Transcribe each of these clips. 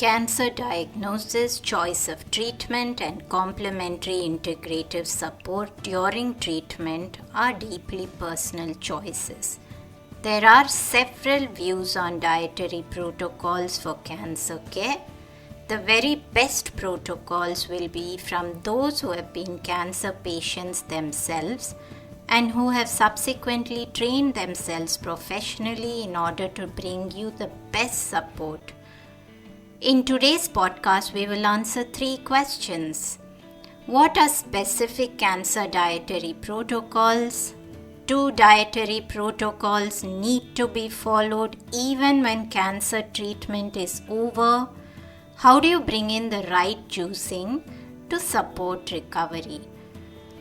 Cancer diagnosis, choice of treatment, and complementary integrative support during treatment are deeply personal choices. There are several views on dietary protocols for cancer care. The very best protocols will be from those who have been cancer patients themselves and who have subsequently trained themselves professionally in order to bring you the best support. In today's podcast, we will answer 3 questions. What are specific cancer dietary protocols? Do dietary protocols need to be followed even when cancer treatment is over? How do you bring in the right juicing to support recovery?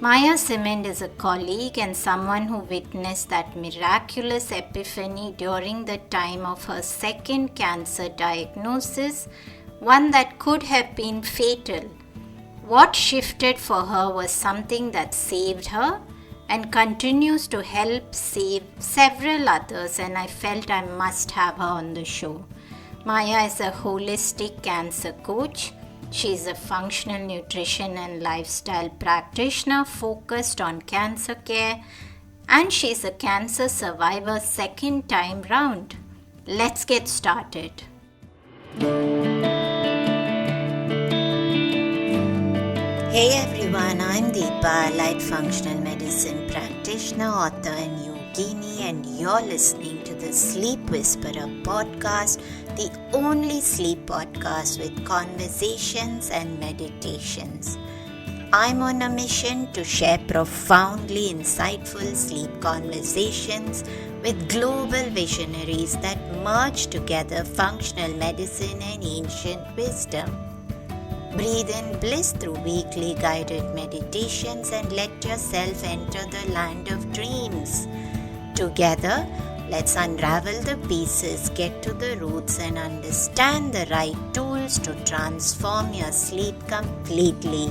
Maya Simand is a colleague and someone who witnessed that miraculous epiphany during the time of her second cancer diagnosis, one that could have been fatal. What shifted for her was something that saved her and continues to help save several others, and I felt I must have her on the show. Maya is a holistic cancer coach. She is a functional nutrition and lifestyle practitioner focused on cancer care, and she is a cancer survivor second time round. Let's get started. Hey everyone, I'm Deepa, light functional medicine practitioner, author and yogini, and you're listening to the Sleep Whisperer podcast, the only sleep podcast with conversations and meditations. I'm on a mission to share profoundly insightful sleep conversations with global visionaries that merge together functional medicine and ancient wisdom. Breathe in bliss through weekly guided meditations and let yourself enter the land of dreams. Together, let's unravel the pieces, get to the roots, and understand the right tools to transform your sleep completely.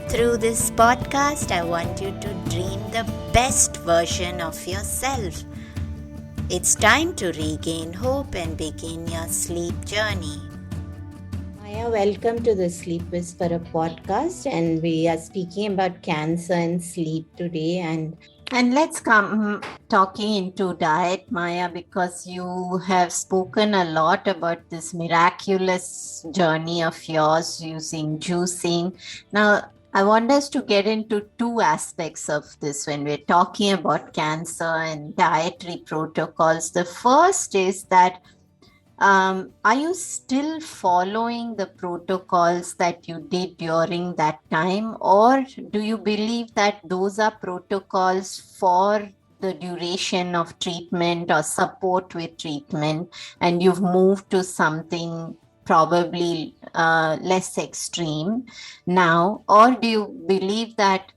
Through this podcast, I want you to dream the best version of yourself. It's time to regain hope and begin your sleep journey. Maya, welcome to the Sleep Whisperer podcast, and we are speaking about cancer and sleep today. And let's come talking into diet, Maya, because you have spoken a lot about this miraculous journey of yours using juicing. Now, I want us to get into 2 aspects of this when we're talking about cancer and dietary protocols. The first is that are you still following the protocols that you did during that time, or do you believe that those are protocols for the duration of treatment or support with treatment, and you've moved to something probably less extreme now? Or do you believe that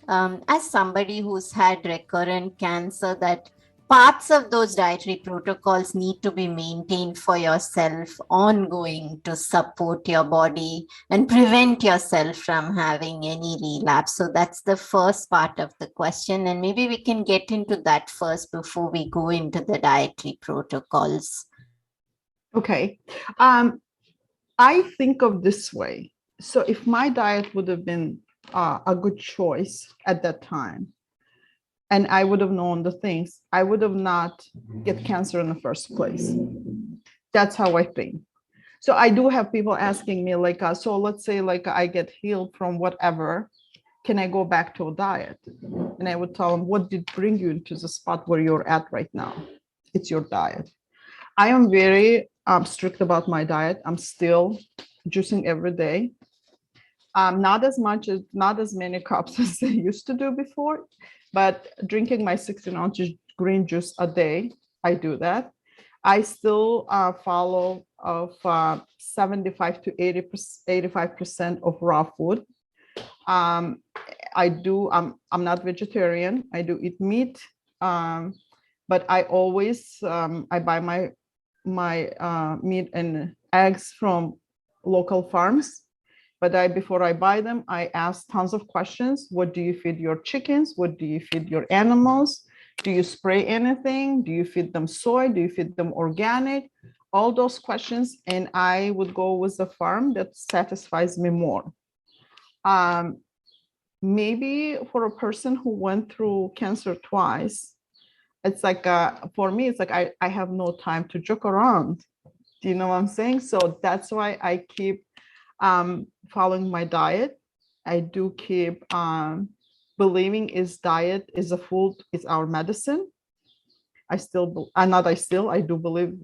as somebody who's had recurrent cancer, that parts of those dietary protocols need to be maintained for yourself ongoing to support your body and prevent yourself from having any relapse? So that's the first part of the question, and maybe we can get into that first before we go into the dietary protocols. Okay. I think of this way. So if my diet would have been a good choice at that time, and I would have known the things, I would have not get cancer in the first place. That's how I think. So I do have people asking me so let's say I get healed from whatever, can I go back to a diet? And I would tell them, what did bring you into the spot where you're at right now? It's your diet. I am very strict about my diet. I'm still juicing every day. Not as many cups as I used to do before, but drinking my 16 ounces green juice a day, I do that. I still follow of 75 to 85% of raw food. I'm not vegetarian. I do eat meat, but I always I buy my meat and eggs from local farms. But before I buy them, I ask tons of questions. What do you feed your chickens? What do you feed your animals? Do you spray anything? Do you feed them soy? Do you feed them organic? all those questions, and I would go with the farm that satisfies me more. Maybe for a person who went through cancer twice, it's like, for me, it's like I have no time to joke around. Do you know what I'm saying? So that's why I keep following my diet. I do keep believing is diet is a food, is our medicine. I do believe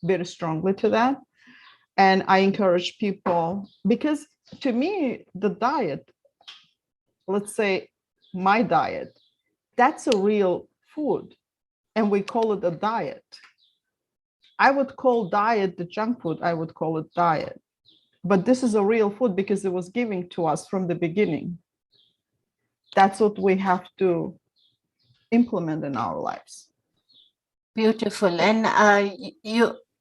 very strongly to that. And I encourage people, because to me, the diet, let's say my diet, that's a real food. And we call it a diet. I would call diet the junk food. I would call it diet. But this is a real food because it was given to us from the beginning. That's what we have to implement in our lives. Beautiful. And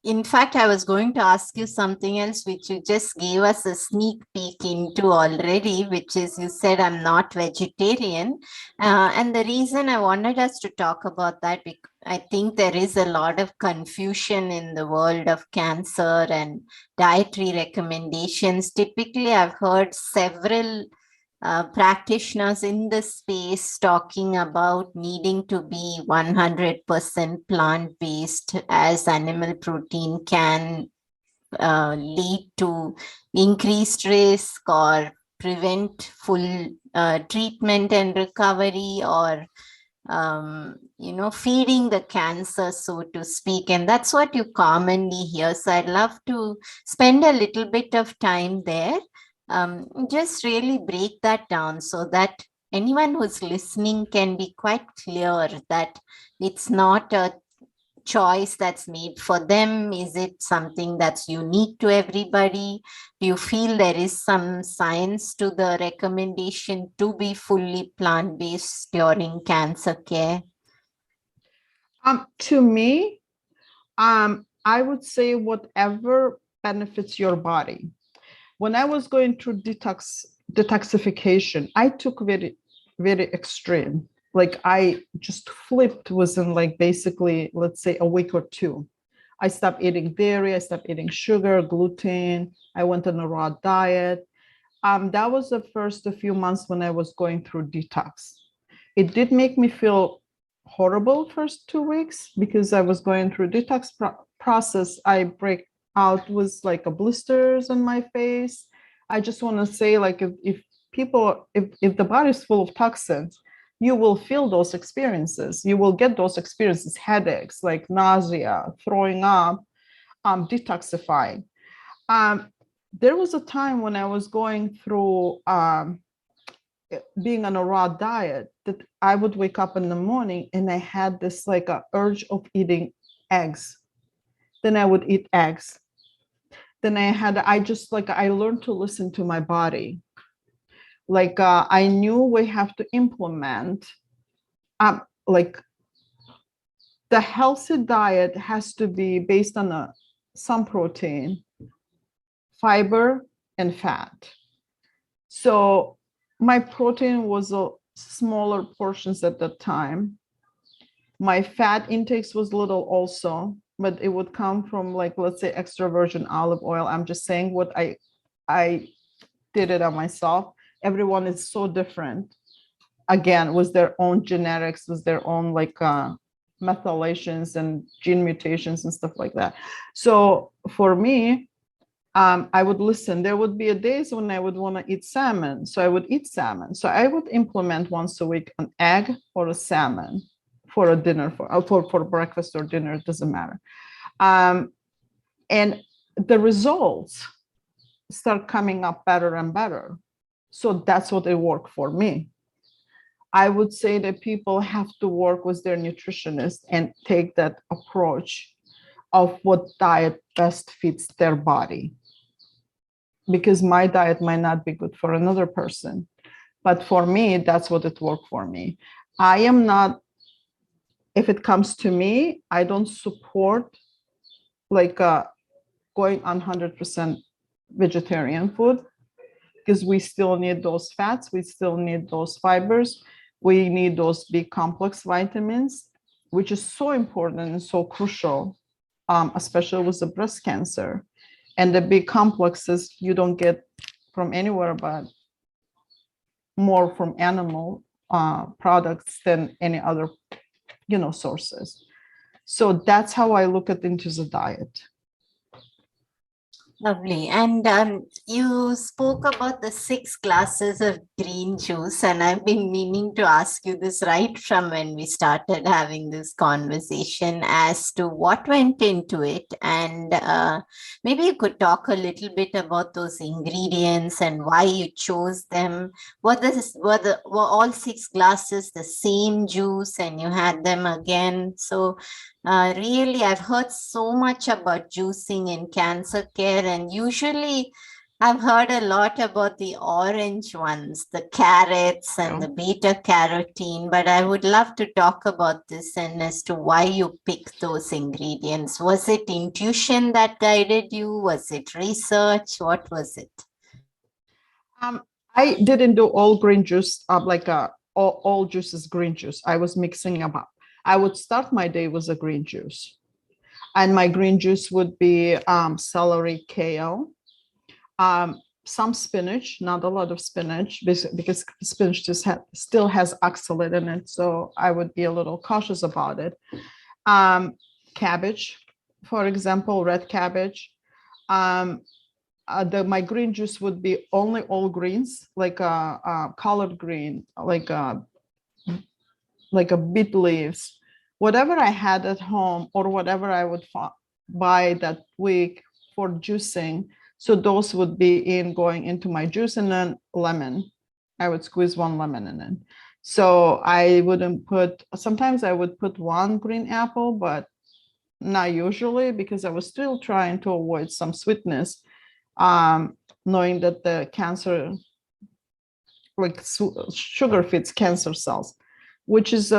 in fact, I was going to ask you something else, which you just gave us a sneak peek into already, which is you said, I'm not vegetarian. And the reason I wanted us to talk about that, because I think there is a lot of confusion in the world of cancer and dietary recommendations. Typically, I've heard several practitioners in the space talking about needing to be 100% plant-based, as animal protein can lead to increased risk or prevent full treatment and recovery, or feeding the cancer, so to speak. And that's what you commonly hear. So I'd love to spend a little bit of time there. Just really break that down so that anyone who's listening can be quite clear that it's not a choice that's made for them. Is it something that's unique to everybody? Do you feel there is some science to the recommendation to be fully plant-based during cancer care? To me, I would say whatever benefits your body. When I was going through detoxification, I took very, very extreme. Like I just flipped within like basically, let's say a week or two. I stopped eating dairy, I stopped eating sugar, gluten. I went on a raw diet. That was the first few months when I was going through detox. It did make me feel horrible first 2 weeks because I was going through detox process. I break out with like a blisters on my face. I just want to say, like, if the body is full of toxins, you will feel those experiences. You will get those experiences, headaches, like nausea, throwing up, detoxifying. There was a time when I was going through being on a raw diet that I would wake up in the morning and I had this like a urge of eating eggs. Then I would eat eggs. Then I learned to listen to my body. Like I knew we have to implement like the healthy diet has to be based on some protein, fiber, and fat. So my protein was a smaller portions at that time. My fat intakes was little also, but it would come from like, let's say, extra virgin olive oil. I'm just saying what I did it on myself. Everyone is so different. Again, with their own genetics, with their own like methylations and gene mutations and stuff like that. So for me, I would listen. There would be days when I would want to eat salmon. So I would eat salmon. So I would implement once a week an egg or a salmon for a dinner, for breakfast or dinner, it doesn't matter. And the results start coming up better and better. So that's what it worked for me. I would say that people have to work with their nutritionist and take that approach of what diet best fits their body. Because my diet might not be good for another person. But for me, that's what it worked for me. I am not, if it comes to me, I don't support like going on 100% vegetarian food, because we still need those fats, we still need those fibers, we need those big complex vitamins, which is so important and so crucial especially with the breast cancer. And the big complexes you don't get from anywhere, but more from animal products than any other, sources. So that's how I look at into the diet. Lovely. And you spoke about the 6 glasses of green juice, and I've been meaning to ask you this right from when we started having this conversation as to what went into it. And maybe you could talk a little bit about those ingredients and why you chose them. Were all 6 glasses the same juice and you had them again? So really, I've heard so much about juicing in cancer care, and usually I've heard a lot about the orange ones, the carrots and the beta carotene, but I would love to talk about this and as to why you picked those ingredients. Was it intuition that guided you? Was it research? What was it? I didn't do all green juice, all juices green juice. I was mixing them up. I would start my day with a green juice. And my green juice would be celery, kale, some spinach, not a lot of spinach, because spinach still has oxalate in it. So I would be a little cautious about it. Cabbage, for example, red cabbage. My green juice would be only all greens, like collard green, like a beet leaves, whatever I had at home or whatever I would buy that week for juicing. So those would be going into my juice, and then lemon. I would squeeze 1 lemon in it. So I wouldn't sometimes I would put 1 green apple, but not usually, because I was still trying to avoid some sweetness, knowing that the cancer, like sugar feeds cancer cells, which is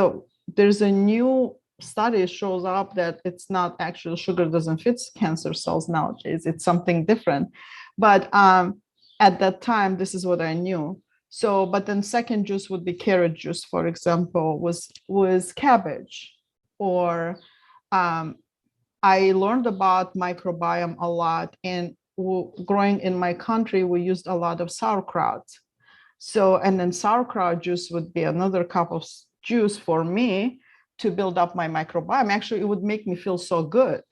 there's a new study shows up that it's not actually sugar doesn't fit cancer cells nowadays. It's something different. But at that time, this is what I knew. So, but then second juice would be carrot juice, for example, was cabbage. Or I learned about microbiome a lot. And growing in my country, we used a lot of sauerkraut. So, and then sauerkraut juice would be another cup of juice for me to build up my microbiome. Actually, it would make me feel so good.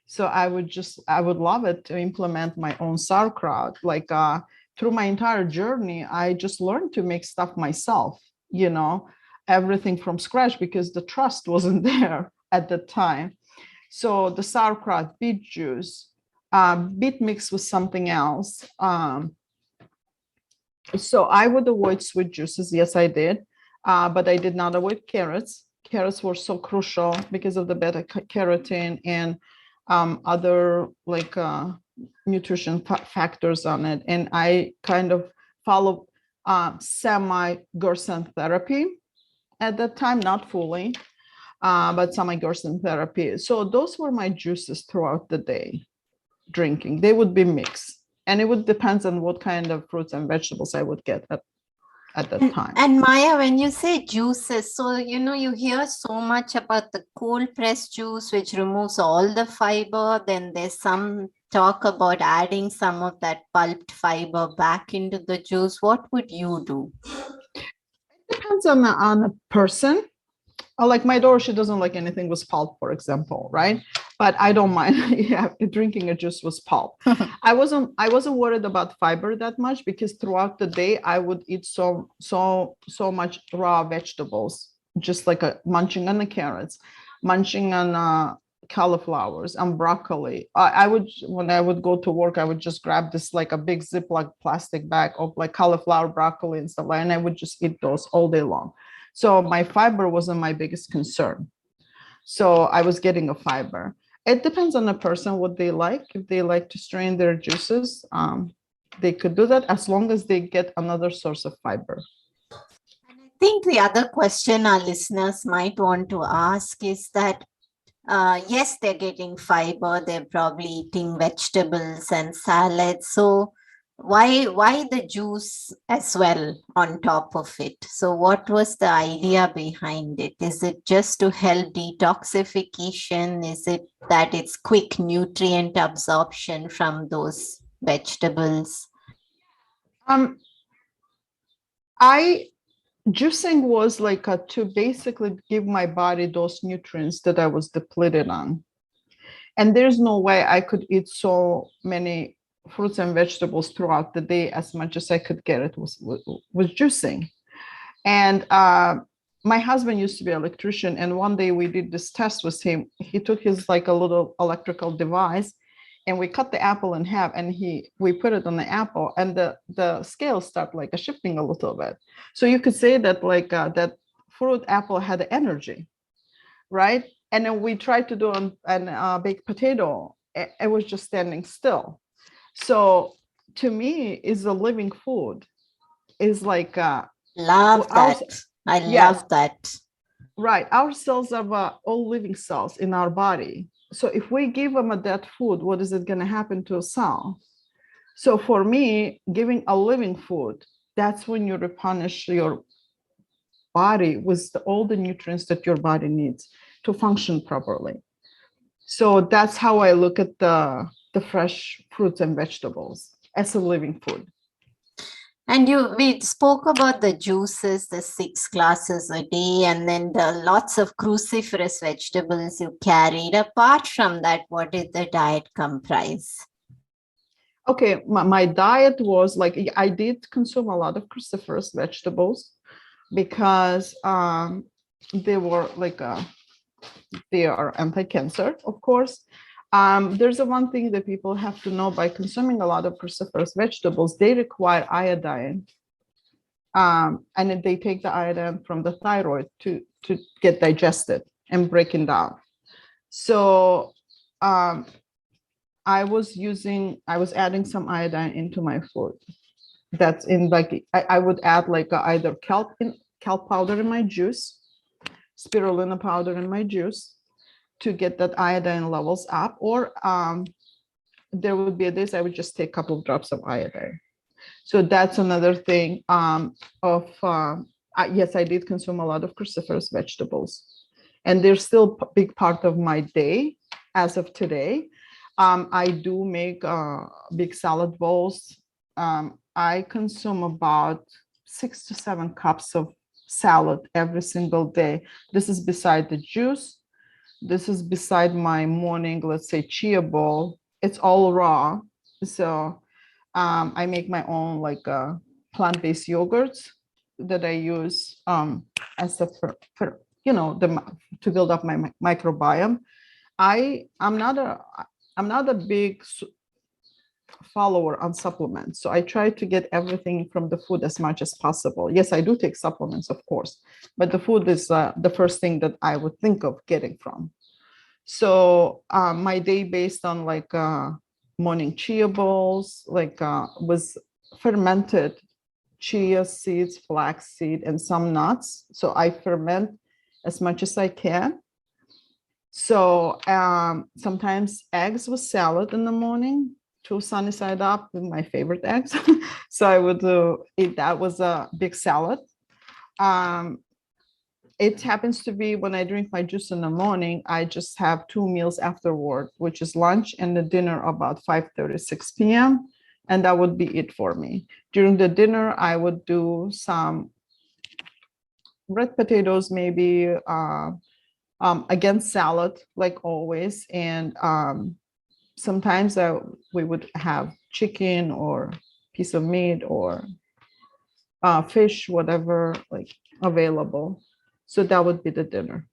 So I would love it to implement my own sauerkraut. Like through my entire journey, I just learned to make stuff myself, everything from scratch, because the trust wasn't there at the time. So the sauerkraut, beet juice, beet mixed with something else. So I would avoid sweet juices. Yes, I did. But I did not avoid carrots. Carrots were so crucial because of the beta carotene and other like nutrition factors on it. And I kind of followed semi-Gerson therapy at that time, not fully, but semi-Gerson therapy. So those were my juices throughout the day, drinking. They would be mixed. And it would depend on what kind of fruits and vegetables I would get at that time. And Maya, when you say juices, so you hear so much about the cold pressed juice, which removes all the fiber. Then there's some talk about adding some of that pulped fiber back into the juice. What would you do? It depends on a person. Like my daughter, she doesn't like anything with pulp, for example, right? But I don't mind drinking a juice with pulp. I wasn't worried about fiber that much, because throughout the day I would eat so much raw vegetables, just like munching on the carrots, munching on cauliflowers and broccoli. When I would go to work, I would just grab this like a big Ziploc plastic bag of like cauliflower, broccoli, and stuff like, and I would just eat those all day long. So my fiber wasn't my biggest concern. So I was getting a fiber. It depends on the person, what they like. If they like to strain their juices, they could do that, as long as they get another source of fiber. And I think the other question our listeners might want to ask is that, yes, they're getting fiber. They're probably eating vegetables and salads. So Why the juice as well on top of it? So what was the idea behind it? Is it just to help detoxification? Is it that it's quick nutrient absorption from those vegetables? Um, I Juicing was like to basically give my body those nutrients that I was depleted on. And there's no way I could eat so many fruits and vegetables throughout the day as much as I could get it was juicing. And my husband used to be an electrician, and one day we did this test with him. He took his like a little electrical device, and we cut the apple in half, and we put it on the apple, and the scales start like shifting a little bit. So you could say that like that fruit apple had energy, right? And then we tried to do an baked potato. It was just standing still. So to me, is a living food. Is like Love our that. I yes, love that. right. Our cells are all living cells in our body. So if we give them a dead food, what is it going to happen to a cell? So for me, giving a living food, that's when you replenish your body with all the nutrients that your body needs to function properly. So that's how I look at the fresh fruits and vegetables as a living food. And we spoke about the juices, the 6 glasses a day, and then the lots of cruciferous vegetables you carried. Apart from that, what did the diet comprise? Okay, my diet was like I did consume a lot of cruciferous vegetables because they were like they are anti-cancer, of course. There's a one thing that people have to know: by consuming a lot of cruciferous vegetables, they require iodine, and they take the iodine from the thyroid to get digested and breaking down. So I was adding some iodine into my food. That's in like I would add like either kelp powder in my juice, spirulina powder in my juice to get that iodine levels up, or there would be days I would just take a couple of drops of iodine. So that's another thing yes, I did consume a lot of cruciferous vegetables, and they're still a big part of my day as of today. I do make big salad bowls. I consume about 6 to 7 cups of salad every single day. This is beside the juice. This is beside my morning, let's say, chia bowl. It's all raw. So I make my own like plant-based yogurts that I use as a for to build up my microbiome. I'm not a big follower on supplements, so I try to get everything from the food as much as possible. Yes, I do take supplements, of course, but the food is the first thing that I would think of getting from. So my day based on like morning chia bowls, like was fermented chia seeds, flaxseed, and some nuts. So I ferment as much as I can. So sometimes eggs with salad in the morning, two sunny side up with my favorite eggs. So I would eat that was a big salad. It happens to be when I drink my juice in the morning, I just have 2 meals afterward, which is lunch and the dinner about 5:30, 6 p.m. And that would be it for me. During the dinner, I would do some red potatoes, maybe again, salad, like always. And sometimes we would have chicken or piece of meat or fish, whatever like available. So that would be the dinner.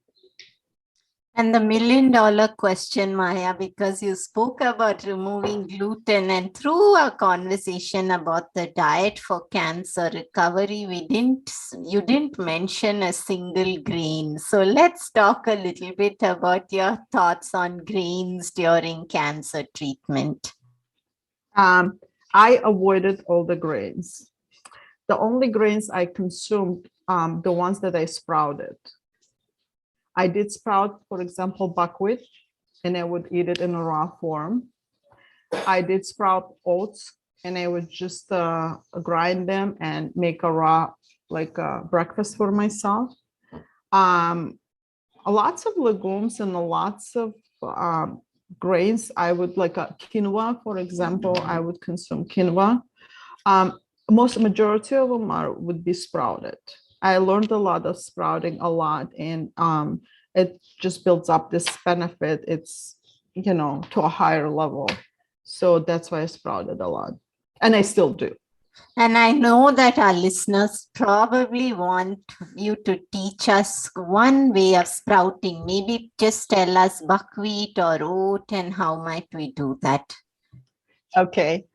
And the $1,000,000 question, Maya, because you spoke about removing gluten, and through our conversation about the diet for cancer recovery, you didn't mention a single grain. So let's talk a little bit about your thoughts on grains during cancer treatment. I avoided all the grains. The only grains I consumed, the ones that I sprouted. I did sprout, for example, buckwheat, and I would eat it in a raw form. I did sprout oats and I would just grind them and make a raw breakfast for myself. Lots of legumes and lots of grains. I would like a quinoa, for example. I would consume quinoa. Most majority of them would be sprouted. I learned a lot of sprouting a lot, and it just builds up this benefit. It's to a higher level. So that's why I sprouted a lot, and I still do. And I know that our listeners probably want you to teach us one way of sprouting. Maybe just tell us buckwheat or oat and how might we do that? Okay.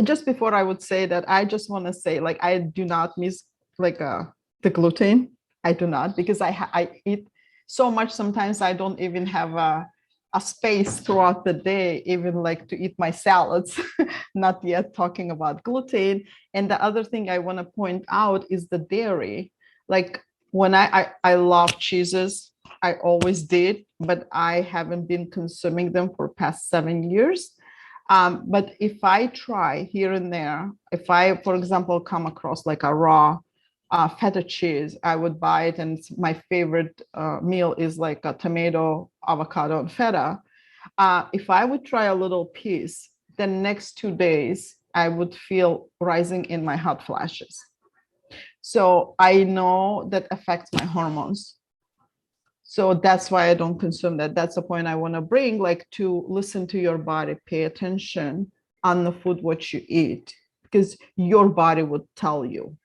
Just before I would say that, I just want to say, I do not miss the gluten. I do not, because I eat so much. Sometimes I don't even have a space throughout the day, even to eat my salads, not yet talking about gluten. And the other thing I want to point out is the dairy. When I love cheeses, I always did, but I haven't been consuming them for past 7 years. But if I try here and there, if I, for example, come across a raw feta cheese, I would buy it. And my favorite meal is a tomato, avocado, and feta. If I would try a little piece, the next 2 days, I would feel rising in my hot flashes. So I know that affects my hormones. So that's why I don't consume that. That's the point I want to bring, to listen to your body, pay attention on the food, what you eat, because your body would tell you.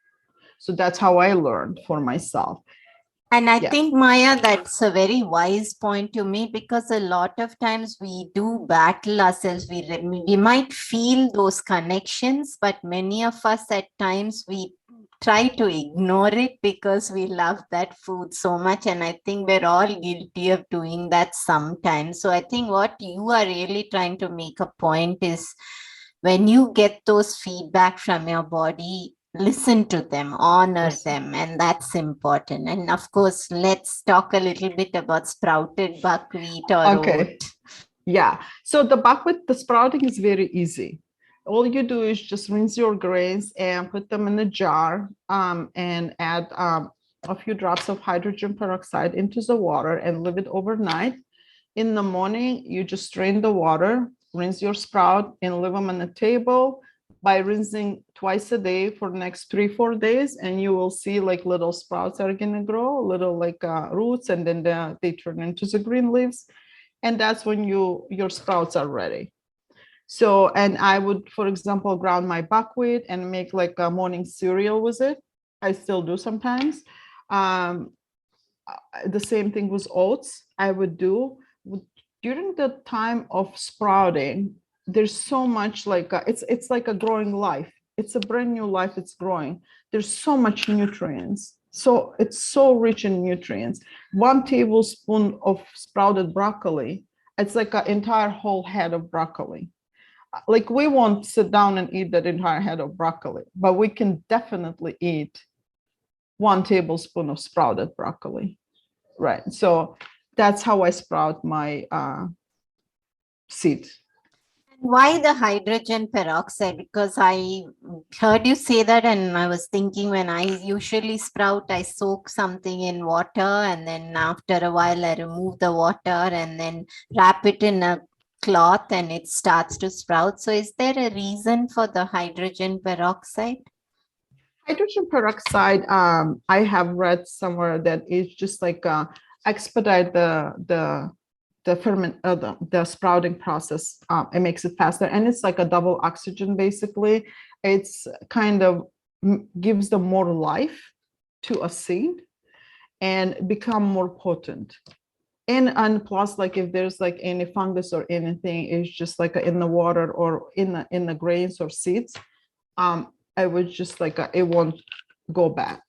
So that's how I learned for myself. And I think, Maya, that's a very wise point to me, because a lot of times we do battle ourselves. We might feel those connections, but many of us at times we try to ignore it because we love that food so much. And I think we're all guilty of doing that sometimes. So I think what you are really trying to make a point is, when you get those feedback from your body, listen to them, honor them, and that's important. And of course, let's talk a little bit about sprouted buckwheat or oat. Yeah. So the sprouting is very easy. All you do is just rinse your grains and put them in a jar, and add a few drops of hydrogen peroxide into the water and leave it overnight. In the morning, you just strain the water, rinse your sprout, and leave them on the table. By rinsing twice a day for the next 3-4 days, and you will see little sprouts are going to grow, little roots, and then they turn into the green leaves. And that's when your sprouts are ready. So, and I would, for example, ground my buckwheat and make a morning cereal with it. I still do sometimes. The same thing with oats. I would do during the time of sprouting. There's so much it's like a growing life. It's a brand new life. It's growing. There's so much nutrients. So it's so rich in nutrients. 1 tablespoon of sprouted broccoli, it's like an entire whole head of broccoli. We won't sit down and eat that entire head of broccoli, but we can definitely eat 1 tablespoon of sprouted broccoli. Right. So that's how I sprout my seed. Why the hydrogen peroxide? Because I heard you say that, and I was thinking, when I usually sprout, I soak something in water, and then after a while I remove the water and then wrap it in a cloth and it starts to sprout. So is there a reason for the hydrogen peroxide? Hydrogen peroxide, I have read somewhere that it's just expedite the sprouting process. It makes it faster, and it's like a double oxygen. Basically, it's kind of gives them more life to a seed and become more potent. And plus, if there's any fungus or anything, it's just in the water or in the grains or seeds. I would just it won't go bad.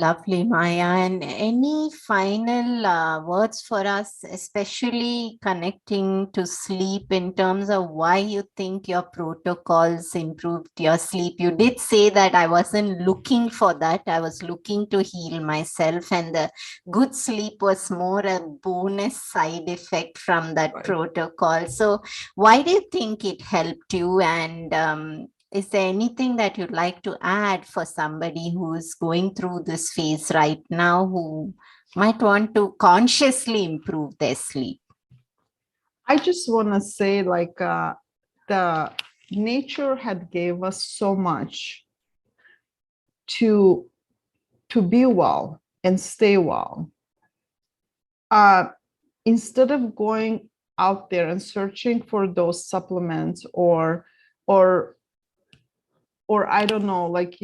Lovely, Maya. And any final words for us, especially connecting to sleep in terms of why you think your protocols improved your sleep? You did say that I wasn't looking for that. I was looking to heal myself, and the good sleep was more a bonus side effect from that Right. protocol. So, why do you think it helped you? And is there anything that you'd like to add for somebody who's going through this phase right now who might want to consciously improve their sleep? I just want to say, like, the nature had gave us so much to be well and stay well. Instead of going out there and searching for those supplements or I don't know, like,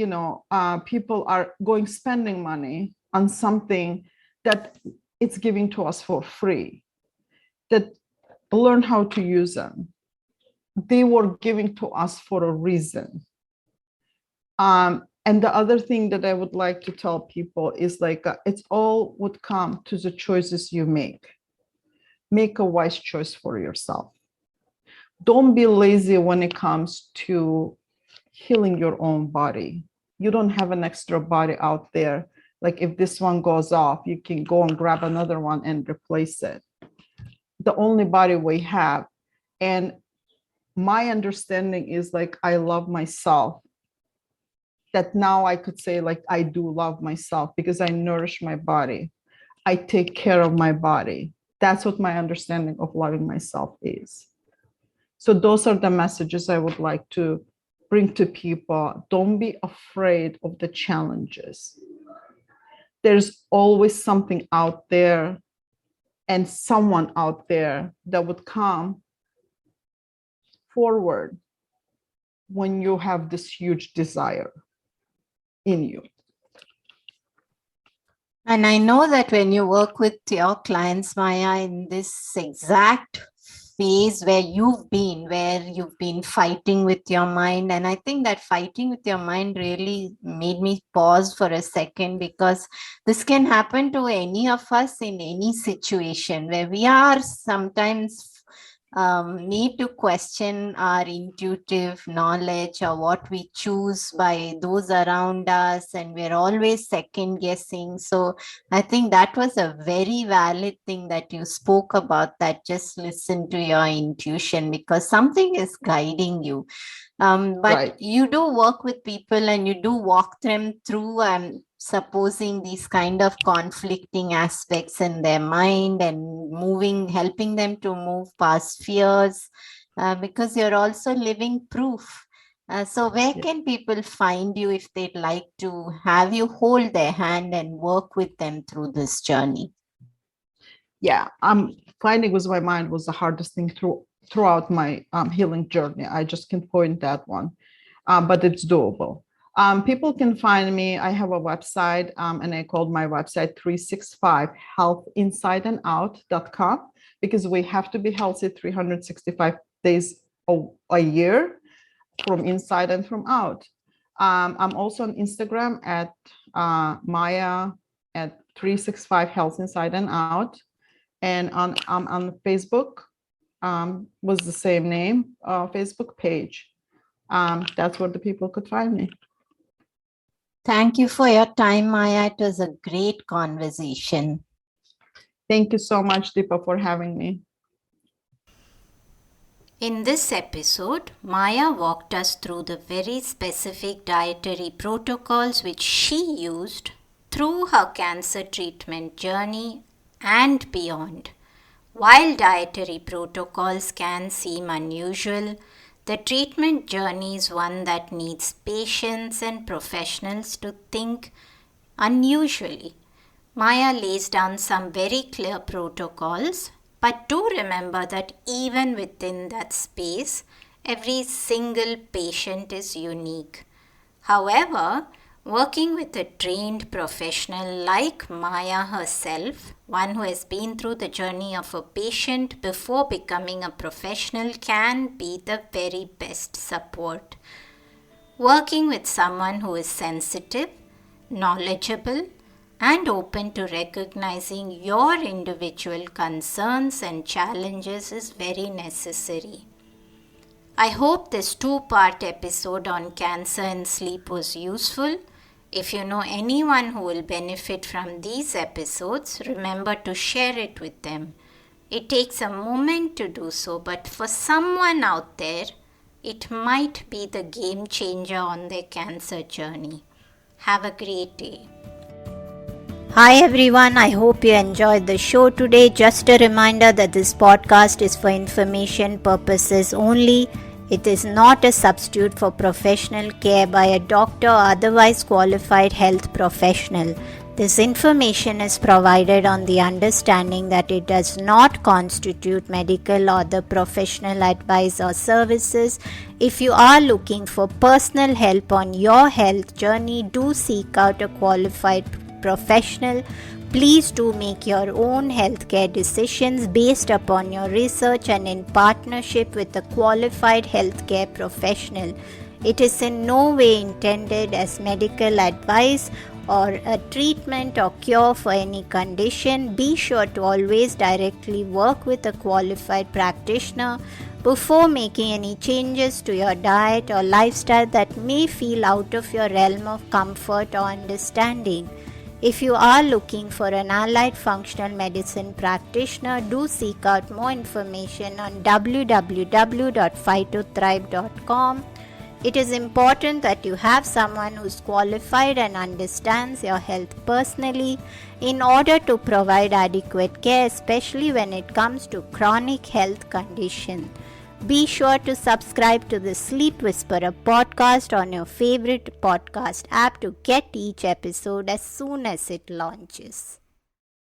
people are going spending money on something that it's giving to us for free, that learn how to use them. They were giving to us for a reason. And the other thing that I would like to tell people is, like, it's all would come to the choices you make. Make a wise choice for yourself. Don't be lazy when it comes to healing your own body. You don't have an extra body out there. Like, if this one goes off, you can go and grab another one and replace it. The only body we have. And my understanding is, like, I love myself. That now I could say, like, I do love myself because I nourish my body. I take care of my body. That's what my understanding of loving myself is. So those are the messages I would like to bring to people. Don't be afraid of the challenges. There's always something out there and someone out there that would come forward when you have this huge desire in you. And I know that when you work with your clients, Maya, in this exact phase where you've been fighting with your mind. And I think that fighting with your mind really made me pause for a second, because this can happen to any of us in any situation where we are sometimes need to question our intuitive knowledge or what we choose by those around us, and we're always second guessing. So I think that was a very valid thing that you spoke about, that just listen to your intuition because something is guiding you. But Right. you do work with people and you do walk them through supposing these kind of conflicting aspects in their mind and helping them to move past fears, because you're also living proof. So where Yeah. can people find you if they'd like to have you hold their hand and work with them through this journey? Yeah. Finding with my mind was the hardest thing throughout my healing journey. I just can point that one, but it's doable. People can find me. I have a website, and I called my website 365 healthinsideandout.com, because we have to be healthy 365 days a year, from inside and from out. I'm also on Instagram at Maya at 365 Health Inside and Out. And on Facebook, was the same name, Facebook page. That's where the people could find me. Thank you for your time, Maya. It was a great conversation. Thank you so much, Deepa, for having me. In this episode, Maya walked us through the very specific dietary protocols which she used through her cancer treatment journey and beyond. While dietary protocols can seem unusual, the treatment journey is one that needs patience and professionals to think unusually. Maya lays down some very clear protocols, but do remember that even within that space, every single patient is unique. However, working with a trained professional like Maya herself, one who has been through the journey of a patient before becoming a professional, can be the very best support. Working with someone who is sensitive, knowledgeable, and open to recognizing your individual concerns and challenges is very necessary. I hope this 2-part episode on cancer and sleep was useful. If you know anyone who will benefit from these episodes, remember to share it with them. It takes a moment to do so, but for someone out there, it might be the game changer on their cancer journey. Have a great day. Hi everyone, I hope you enjoyed the show today. Just a reminder that this podcast is for information purposes only. It is not a substitute for professional care by a doctor or otherwise qualified health professional. This information is provided on the understanding that it does not constitute medical or other professional advice or services. If you are looking for personal help on your health journey, do seek out a qualified professional. Please do make your own healthcare decisions based upon your research and in partnership with a qualified healthcare professional. It is in no way intended as medical advice or a treatment or cure for any condition. Be sure to always directly work with a qualified practitioner before making any changes to your diet or lifestyle that may feel out of your realm of comfort or understanding. If you are looking for an allied functional medicine practitioner, do seek out more information on www.phytothrive.com. It is important that you have someone who is qualified and understands your health personally in order to provide adequate care, especially when it comes to chronic health conditions. Be sure to subscribe to the Sleep Whisperer podcast on your favorite podcast app to get each episode as soon as it launches.